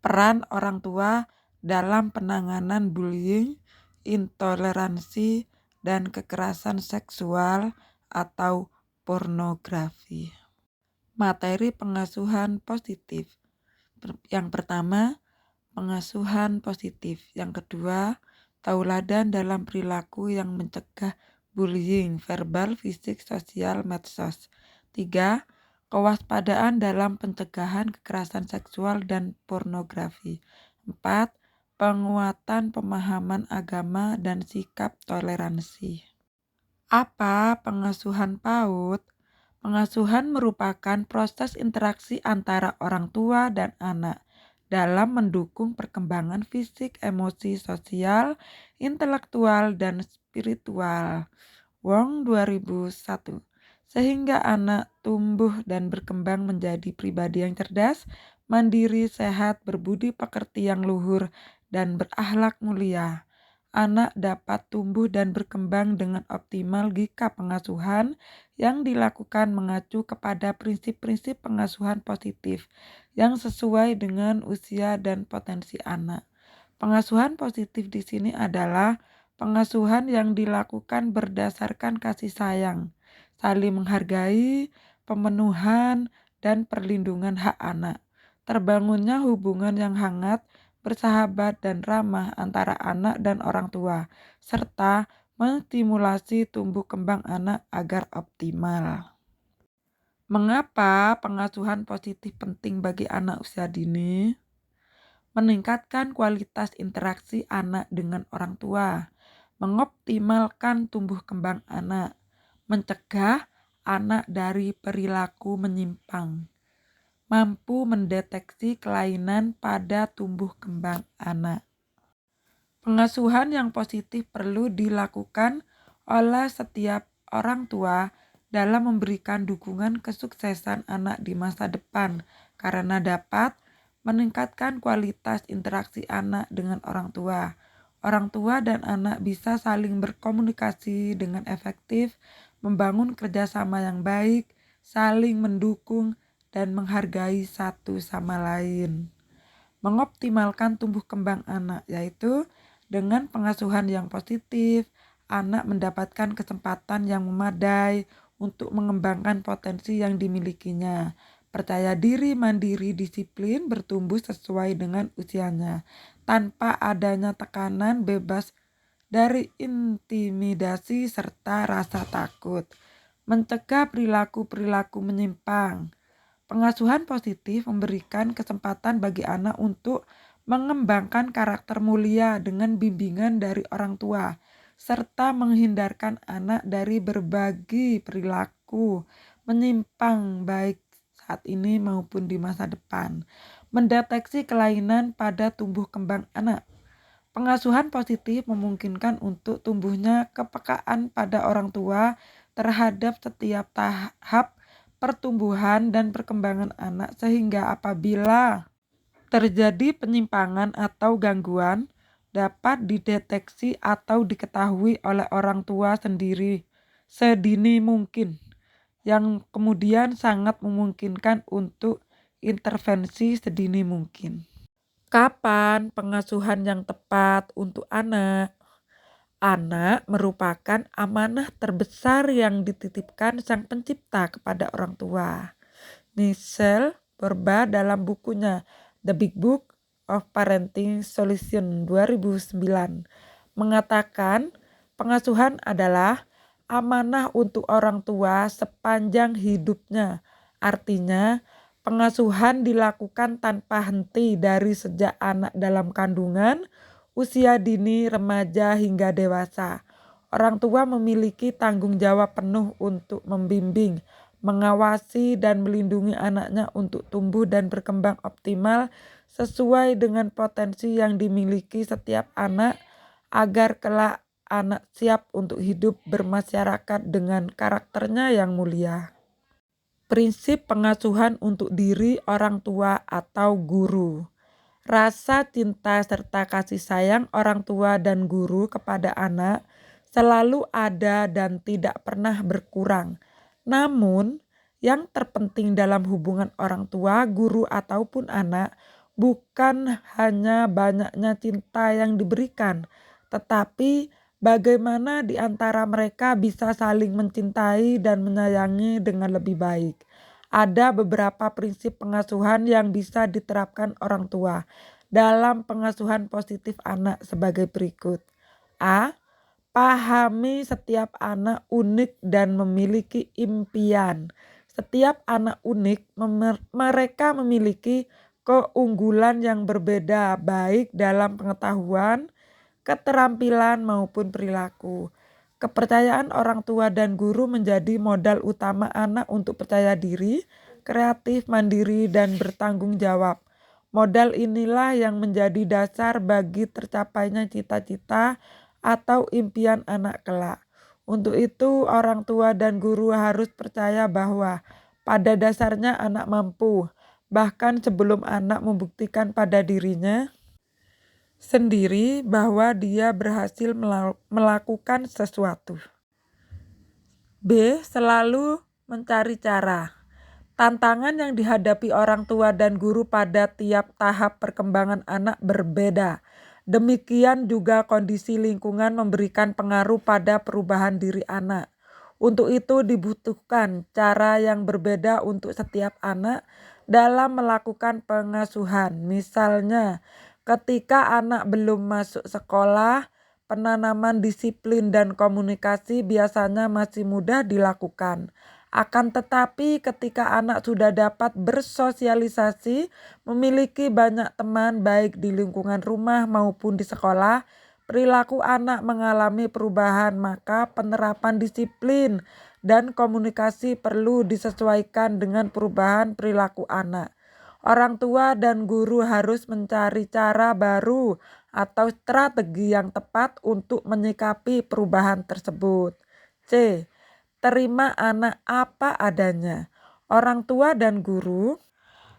Peran orang tua dalam penanganan bullying, intoleransi, dan kekerasan seksual atau pornografi. Materi pengasuhan positif. Yang pertama, pengasuhan positif. Yang kedua, tauladan dalam perilaku yang mencegah bullying, verbal, fisik, sosial, medsos. 3. Kewaspadaan dalam pencegahan kekerasan seksual dan pornografi. 4. Penguatan pemahaman agama dan sikap toleransi. Apa pengasuhan PAUD? Pengasuhan merupakan proses interaksi antara orang tua dan anak dalam mendukung perkembangan fisik, emosi, sosial, intelektual, dan spiritual. Wong 2001. Sehingga anak tumbuh dan berkembang menjadi pribadi yang cerdas, mandiri, sehat, berbudi pekerti yang luhur, dan berakhlak mulia. Anak dapat tumbuh dan berkembang dengan optimal jika pengasuhan yang dilakukan mengacu kepada prinsip-prinsip pengasuhan positif yang sesuai dengan usia dan potensi anak. Pengasuhan positif di sini adalah pengasuhan yang dilakukan berdasarkan kasih sayang, saling menghargai, pemenuhan, dan perlindungan hak anak. Terbangunnya hubungan yang hangat, bersahabat, dan ramah antara anak dan orang tua, serta menstimulasi tumbuh kembang anak agar optimal. Mengapa pengasuhan positif penting bagi anak usia dini? Meningkatkan kualitas interaksi anak dengan orang tua, mengoptimalkan tumbuh kembang anak, mencegah anak dari perilaku menyimpang, mampu mendeteksi kelainan pada tumbuh kembang anak. Pengasuhan yang positif perlu dilakukan oleh setiap orang tua dalam memberikan dukungan kesuksesan anak di masa depan karena dapat meningkatkan kualitas interaksi anak dengan orang tua. Orang tua dan anak bisa saling berkomunikasi dengan efektif, membangun kerjasama yang baik, saling mendukung, dan menghargai satu sama lain. Mengoptimalkan tumbuh kembang anak, yaitu dengan pengasuhan yang positif, anak mendapatkan kesempatan yang memadai untuk mengembangkan potensi yang dimilikinya. Percaya diri, mandiri, disiplin, bertumbuh sesuai dengan usianya, tanpa adanya tekanan, bebas dari intimidasi serta rasa takut. Mencegah perilaku-perilaku menyimpang. Pengasuhan positif memberikan kesempatan bagi anak untuk mengembangkan karakter mulia dengan bimbingan dari orang tua, serta menghindarkan anak dari berbagi perilaku menyimpang baik saat ini maupun di masa depan. Mendeteksi kelainan pada tumbuh kembang anak. Pengasuhan positif memungkinkan untuk tumbuhnya kepekaan pada orang tua terhadap setiap tahap pertumbuhan dan perkembangan anak sehingga apabila terjadi penyimpangan atau gangguan dapat dideteksi atau diketahui oleh orang tua sendiri sedini mungkin, yang kemudian sangat memungkinkan untuk intervensi sedini mungkin. Kapan pengasuhan yang tepat untuk anak? Anak merupakan amanah terbesar yang dititipkan Sang Pencipta kepada orang tua. Michelle Borba dalam bukunya The Big Book of Parenting Solution 2009 mengatakan pengasuhan adalah amanah untuk orang tua sepanjang hidupnya. Artinya, pengasuhan dilakukan tanpa henti dari sejak anak dalam kandungan, usia dini, remaja, hingga dewasa. Orang tua memiliki tanggung jawab penuh untuk membimbing, mengawasi, dan melindungi anaknya untuk tumbuh dan berkembang optimal sesuai dengan potensi yang dimiliki setiap anak agar kelak anak siap untuk hidup bermasyarakat dengan karakternya yang mulia. Prinsip pengasuhan untuk diri orang tua atau guru. Rasa cinta serta kasih sayang orang tua dan guru kepada anak selalu ada dan tidak pernah berkurang. Namun, yang terpenting dalam hubungan orang tua, guru ataupun anak, bukan hanya banyaknya cinta yang diberikan, tetapi bagaimana di antara mereka bisa saling mencintai dan menyayangi dengan lebih baik. Ada beberapa prinsip pengasuhan yang bisa diterapkan orang tua dalam pengasuhan positif anak sebagai berikut. A. Pahami setiap anak unik dan memiliki impian. Setiap anak unik, mereka memiliki keunggulan yang berbeda baik dalam pengetahuan, keterampilan maupun perilaku. Kepercayaan orang tua dan guru menjadi modal utama anak untuk percaya diri, kreatif, mandiri, dan bertanggung jawab. Modal inilah yang menjadi dasar bagi tercapainya cita-cita atau impian anak kelak. Untuk itu, orang tua dan guru harus percaya bahwa pada dasarnya anak mampu, bahkan sebelum anak membuktikan pada dirinya sendiri bahwa dia berhasil melakukan sesuatu. B. Selalu mencari cara. Tantangan yang dihadapi orang tua dan guru pada tiap tahap perkembangan anak berbeda. Demikian juga kondisi lingkungan memberikan pengaruh pada perubahan diri anak. Untuk itu dibutuhkan cara yang berbeda untuk setiap anak dalam melakukan pengasuhan. Misalnya, ketika anak belum masuk sekolah, penanaman disiplin dan komunikasi biasanya masih mudah dilakukan. Akan tetapi ketika anak sudah dapat bersosialisasi, memiliki banyak teman baik di lingkungan rumah maupun di sekolah, perilaku anak mengalami perubahan, maka penerapan disiplin dan komunikasi perlu disesuaikan dengan perubahan perilaku anak. Orang tua dan guru harus mencari cara baru atau strategi yang tepat untuk menyikapi perubahan tersebut. C. Terima anak apa adanya. Orang tua dan guru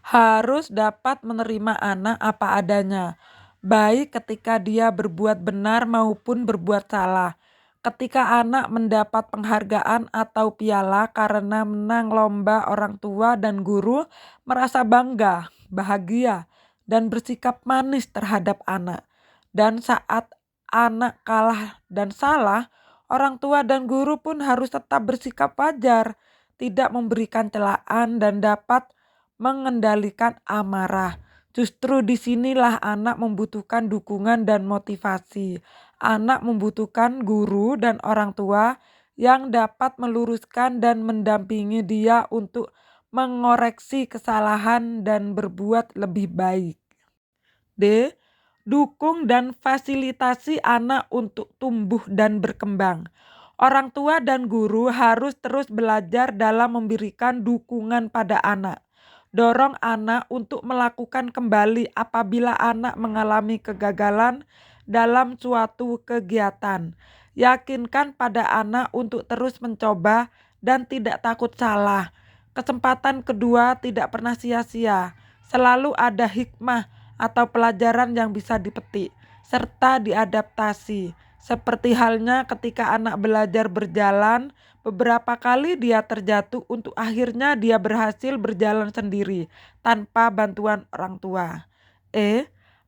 harus dapat menerima anak apa adanya, baik ketika dia berbuat benar maupun berbuat salah. Ketika anak mendapat penghargaan atau piala karena menang lomba, orang tua dan guru merasa bangga, bahagia, dan bersikap manis terhadap anak. Dan saat anak kalah dan salah, orang tua dan guru pun harus tetap bersikap wajar, tidak memberikan celaan dan dapat mengendalikan amarah. Justru disinilah anak membutuhkan dukungan dan motivasi. Anak membutuhkan guru dan orang tua yang dapat meluruskan dan mendampingi dia untuk mengoreksi kesalahan dan berbuat lebih baik. D. Dukung dan fasilitasi anak untuk tumbuh dan berkembang. Orang tua dan guru harus terus belajar dalam memberikan dukungan pada anak. Dorong anak untuk melakukan kembali apabila anak mengalami kegagalan dalam suatu kegiatan. Yakinkan pada anak untuk terus mencoba dan tidak takut salah. Kesempatan kedua tidak pernah sia-sia. Selalu ada hikmah atau pelajaran yang bisa dipetik serta diadaptasi. Seperti halnya ketika anak belajar berjalan, beberapa kali dia terjatuh untuk akhirnya dia berhasil berjalan sendiri tanpa bantuan orang tua.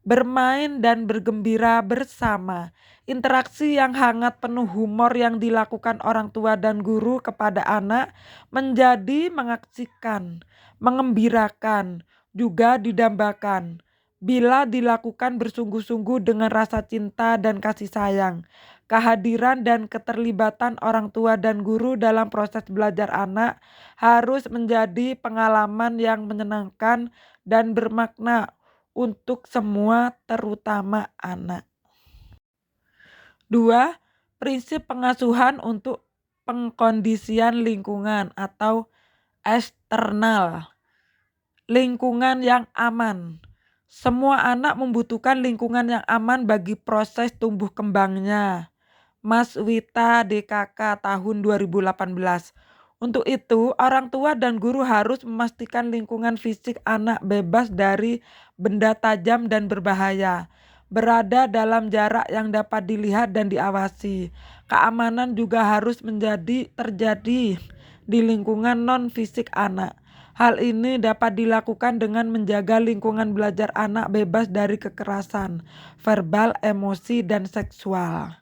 Bermain dan bergembira bersama. Interaksi yang hangat penuh humor yang dilakukan orang tua dan guru kepada anak menjadi mengasihkan, mengembirakan, juga didambakan. Bila dilakukan bersungguh-sungguh dengan rasa cinta dan kasih sayang, kehadiran dan keterlibatan orang tua dan guru dalam proses belajar anak harus menjadi pengalaman yang menyenangkan dan bermakna untuk semua, terutama anak. 2. Prinsip pengasuhan untuk pengkondisian lingkungan atau eksternal. Lingkungan yang aman. Semua anak membutuhkan lingkungan yang aman bagi proses tumbuh kembangnya. Mas Wita DKK tahun 2018. Untuk itu, orang tua dan guru harus memastikan lingkungan fisik anak bebas dari benda tajam dan berbahaya, berada dalam jarak yang dapat dilihat dan diawasi. Keamanan juga harus terjadi di lingkungan non-fisik anak. Hal ini dapat dilakukan dengan menjaga lingkungan belajar anak bebas dari kekerasan verbal, emosi, dan seksual.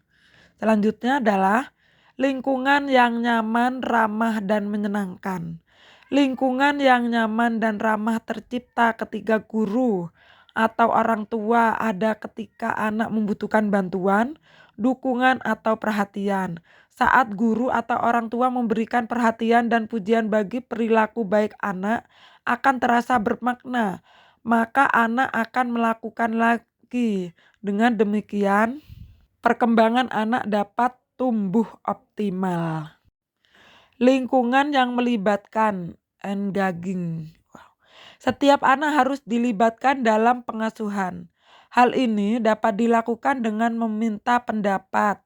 Selanjutnya adalah lingkungan yang nyaman, ramah, dan menyenangkan. Lingkungan yang nyaman dan ramah tercipta ketika guru atau orang tua ada ketika anak membutuhkan bantuan, dukungan, atau perhatian. Saat guru atau orang tua memberikan perhatian dan pujian bagi perilaku baik anak akan terasa bermakna, maka anak akan melakukan lagi. Dengan demikian, perkembangan anak dapat tumbuh optimal. Lingkungan yang melibatkan engaging. Setiap anak harus dilibatkan dalam pengasuhan. Hal ini dapat dilakukan dengan meminta pendapat,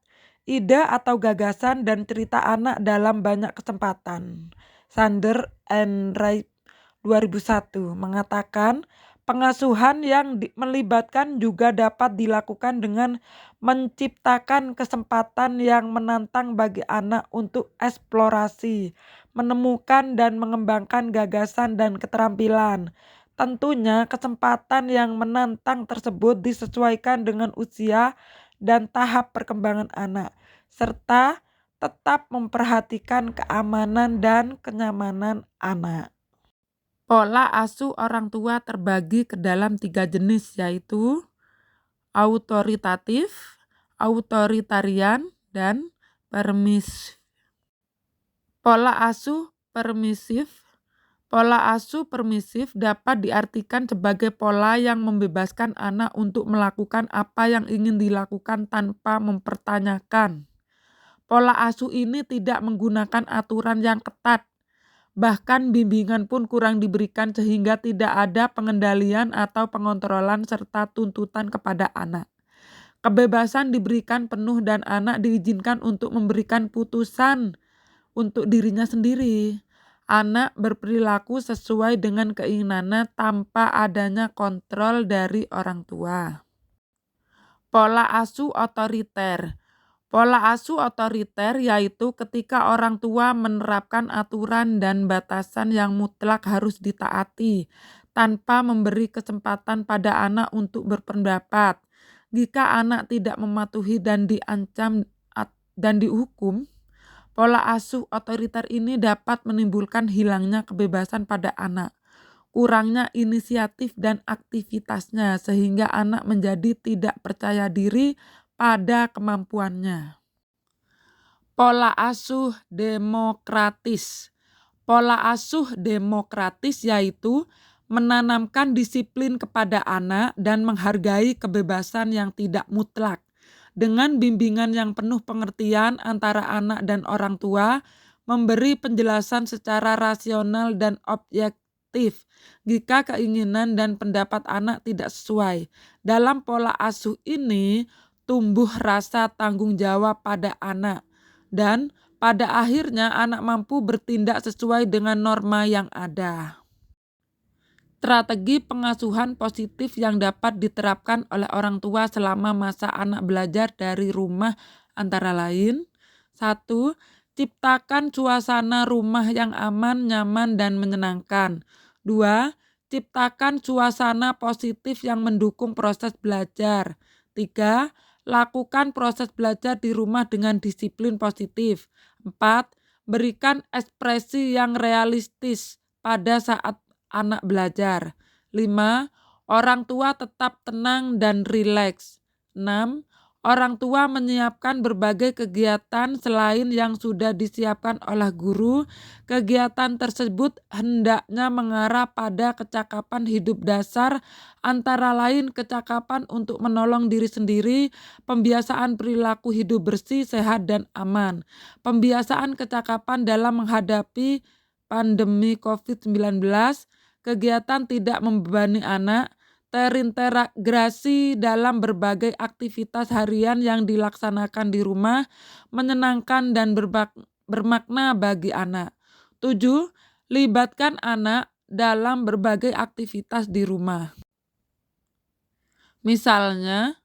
ide atau gagasan dan cerita anak dalam banyak kesempatan. Sander and Wright 2001 mengatakan pengasuhan yang melibatkan juga dapat dilakukan dengan menciptakan kesempatan yang menantang bagi anak untuk eksplorasi, menemukan dan mengembangkan gagasan dan keterampilan. Tentunya kesempatan yang menantang tersebut disesuaikan dengan usia dan tahap perkembangan anak, serta tetap memperhatikan keamanan dan kenyamanan anak. Pola asuh orang tua terbagi ke dalam 3 jenis, yaitu autoritatif, authoritarian, dan permisif. Pola asuh permisif. Pola asuh permisif dapat diartikan sebagai pola yang membebaskan anak untuk melakukan apa yang ingin dilakukan tanpa mempertanyakan. Pola asuh ini tidak menggunakan aturan yang ketat. Bahkan bimbingan pun kurang diberikan sehingga tidak ada pengendalian atau pengontrolan serta tuntutan kepada anak. Kebebasan diberikan penuh dan anak diizinkan untuk memberikan putusan untuk dirinya sendiri. Anak berperilaku sesuai dengan keinginannya tanpa adanya kontrol dari orang tua. Pola asuh otoriter. Pola asuh otoriter yaitu ketika orang tua menerapkan aturan dan batasan yang mutlak harus ditaati tanpa memberi kesempatan pada anak untuk berpendapat. Jika anak tidak mematuhi dan diancam dan dihukum, pola asuh otoriter ini dapat menimbulkan hilangnya kebebasan pada anak, kurangnya inisiatif dan aktivitasnya sehingga anak menjadi tidak percaya diri pada kemampuannya. Pola asuh demokratis. Pola asuh demokratis yaitu menanamkan disiplin kepada anak dan menghargai kebebasan yang tidak mutlak. Dengan bimbingan yang penuh pengertian antara anak dan orang tua, memberi penjelasan secara rasional dan objektif jika keinginan dan pendapat anak tidak sesuai. Dalam pola asuh ini, tumbuh rasa tanggung jawab pada anak, dan pada akhirnya anak mampu bertindak sesuai dengan norma yang ada. Strategi pengasuhan positif yang dapat diterapkan oleh orang tua selama masa anak belajar dari rumah antara lain: 1. Ciptakan suasana rumah yang aman, nyaman, dan menyenangkan. 2. Ciptakan suasana positif yang mendukung proses belajar. 3. Lakukan proses belajar di rumah dengan disiplin positif. 4. Berikan ekspresi yang realistis pada saat anak belajar. 5. Orang tua tetap tenang dan rileks. 6. Orang tua menyiapkan berbagai kegiatan selain yang sudah disiapkan oleh guru. Kegiatan tersebut hendaknya mengarah pada kecakapan hidup dasar, antara lain kecakapan untuk menolong diri sendiri, pembiasaan perilaku hidup bersih, sehat, dan aman, pembiasaan kecakapan dalam menghadapi pandemi COVID-19, kegiatan tidak membebani anak, terintegrasi dalam berbagai aktivitas harian yang dilaksanakan di rumah, menyenangkan dan bermakna bagi anak. 7. Libatkan anak dalam berbagai aktivitas di rumah. Misalnya,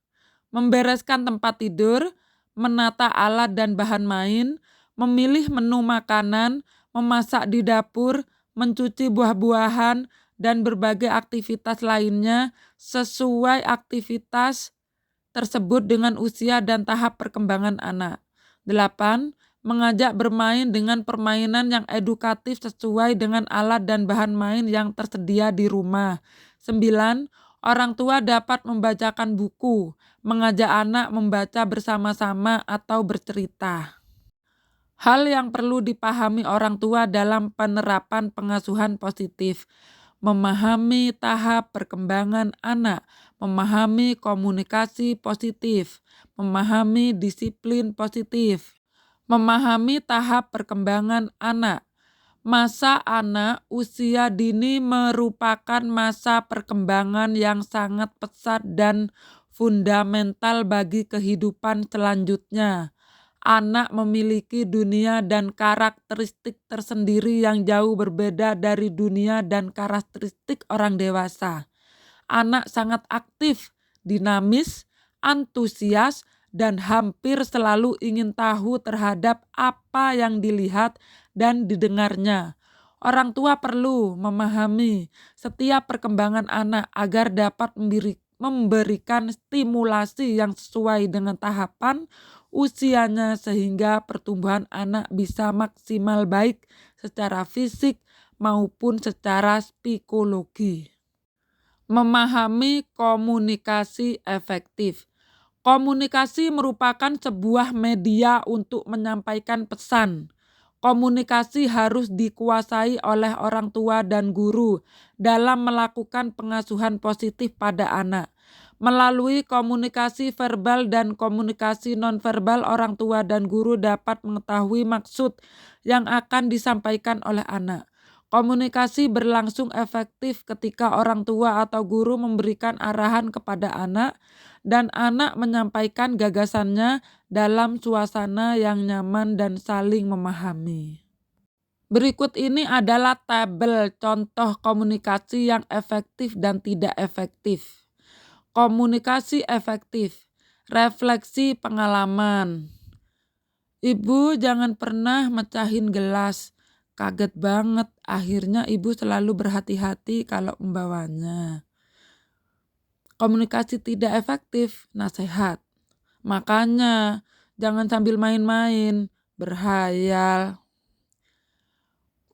membereskan tempat tidur, menata alat dan bahan main, memilih menu makanan, memasak di dapur, mencuci buah-buahan, dan berbagai aktivitas lainnya sesuai aktivitas tersebut dengan usia dan tahap perkembangan anak. 8. Mengajak bermain dengan permainan yang edukatif sesuai dengan alat dan bahan main yang tersedia di rumah. 9. Orang tua dapat membacakan buku, mengajak anak membaca bersama-sama atau bercerita. Hal yang perlu dipahami orang tua dalam penerapan pengasuhan positif: memahami tahap perkembangan anak, memahami komunikasi positif, memahami disiplin positif, memahami tahap perkembangan anak. Masa anak usia dini merupakan masa perkembangan yang sangat pesat dan fundamental bagi kehidupan selanjutnya. Anak memiliki dunia dan karakteristik tersendiri yang jauh berbeda dari dunia dan karakteristik orang dewasa. Anak sangat aktif, dinamis, antusias, dan hampir selalu ingin tahu terhadap apa yang dilihat dan didengarnya. Orang tua perlu memahami setiap perkembangan anak agar dapat memberikan stimulasi yang sesuai dengan tahapan usianya sehingga pertumbuhan anak bisa maksimal baik secara fisik maupun secara psikologi. Memahami komunikasi efektif. Komunikasi merupakan sebuah media untuk menyampaikan pesan. Komunikasi harus dikuasai oleh orang tua dan guru dalam melakukan pengasuhan positif pada anak. Melalui komunikasi verbal dan komunikasi nonverbal, orang tua dan guru dapat mengetahui maksud yang akan disampaikan oleh anak. Komunikasi berlangsung efektif ketika orang tua atau guru memberikan arahan kepada anak dan anak menyampaikan gagasannya dalam suasana yang nyaman dan saling memahami. Berikut ini adalah tabel contoh komunikasi yang efektif dan tidak efektif. Komunikasi efektif, refleksi pengalaman. Ibu jangan pernah mecahin gelas. Kaget banget, akhirnya ibu selalu berhati-hati kalau membawanya. Komunikasi tidak efektif, nasihat. Makanya jangan sambil main-main, berhayal.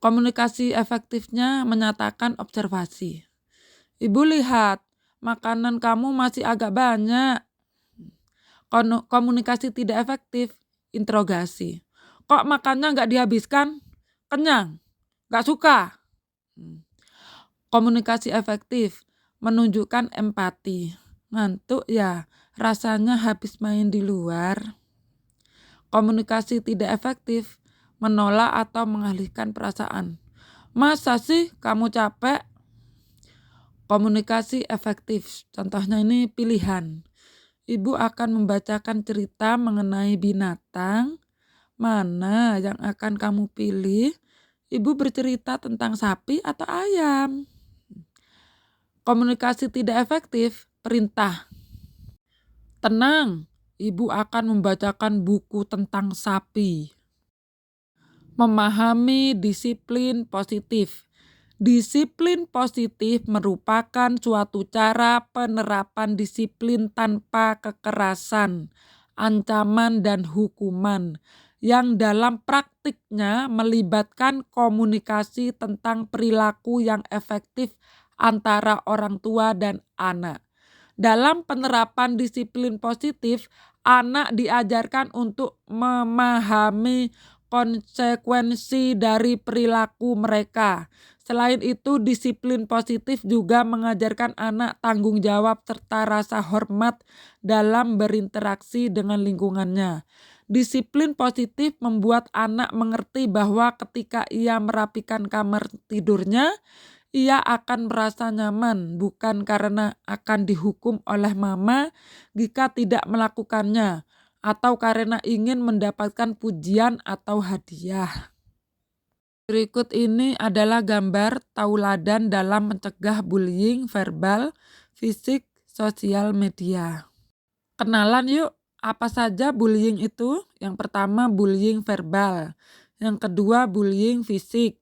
Komunikasi efektifnya menyatakan observasi. Ibu lihat, makanan kamu masih agak banyak. Komunikasi tidak efektif, interogasi. Kok makannya nggak dihabiskan? Kenyang? Nggak suka? Komunikasi efektif, menunjukkan empati. Ngantuk ya, rasanya habis main di luar. Komunikasi tidak efektif, menolak atau mengalihkan perasaan. Masa sih kamu capek? Komunikasi efektif, contohnya ini pilihan. Ibu akan membacakan cerita mengenai binatang. Mana yang akan kamu pilih? Ibu bercerita tentang sapi atau ayam? Komunikasi tidak efektif, perintah. Tenang, ibu akan membacakan buku tentang sapi. Memahami disiplin positif. Disiplin positif merupakan suatu cara penerapan disiplin tanpa kekerasan, ancaman, dan hukuman yang dalam praktiknya melibatkan komunikasi tentang perilaku yang efektif antara orang tua dan anak. Dalam penerapan disiplin positif, anak diajarkan untuk memahami konsekuensi dari perilaku mereka. Selain itu, disiplin positif juga mengajarkan anak tanggung jawab serta rasa hormat dalam berinteraksi dengan lingkungannya. Disiplin positif membuat anak mengerti bahwa ketika ia merapikan kamar tidurnya, ia akan merasa nyaman, bukan karena akan dihukum oleh mama jika tidak melakukannya, atau karena ingin mendapatkan pujian atau hadiah. Berikut ini adalah gambar tauladan dalam mencegah bullying verbal, fisik, sosial media. Kenalan yuk, apa saja bullying itu? Yang pertama bullying verbal, yang kedua bullying fisik,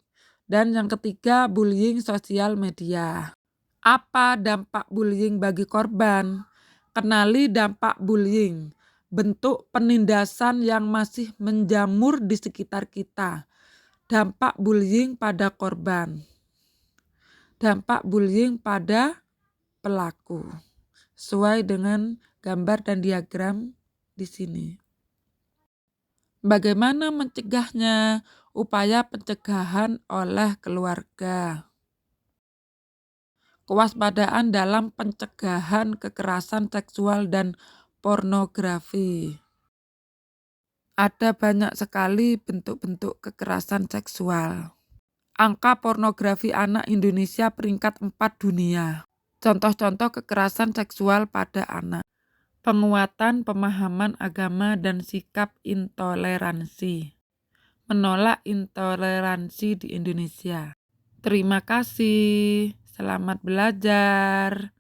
Dan yang ketiga, bullying sosial media. Apa dampak bullying bagi korban? Kenali dampak bullying, bentuk penindasan yang masih menjamur di sekitar kita. Dampak bullying pada korban. Dampak bullying pada pelaku. Sesuai dengan gambar dan diagram di sini. Bagaimana mencegahnya? Upaya pencegahan oleh keluarga. Kewaspadaan dalam pencegahan kekerasan seksual dan pornografi. Ada banyak sekali bentuk-bentuk kekerasan seksual. Angka pornografi anak Indonesia peringkat 4 dunia. Contoh-contoh kekerasan seksual pada anak. Penguatan pemahaman agama dan sikap intoleransi. Menolak intoleransi di Indonesia. Terima kasih. Selamat belajar.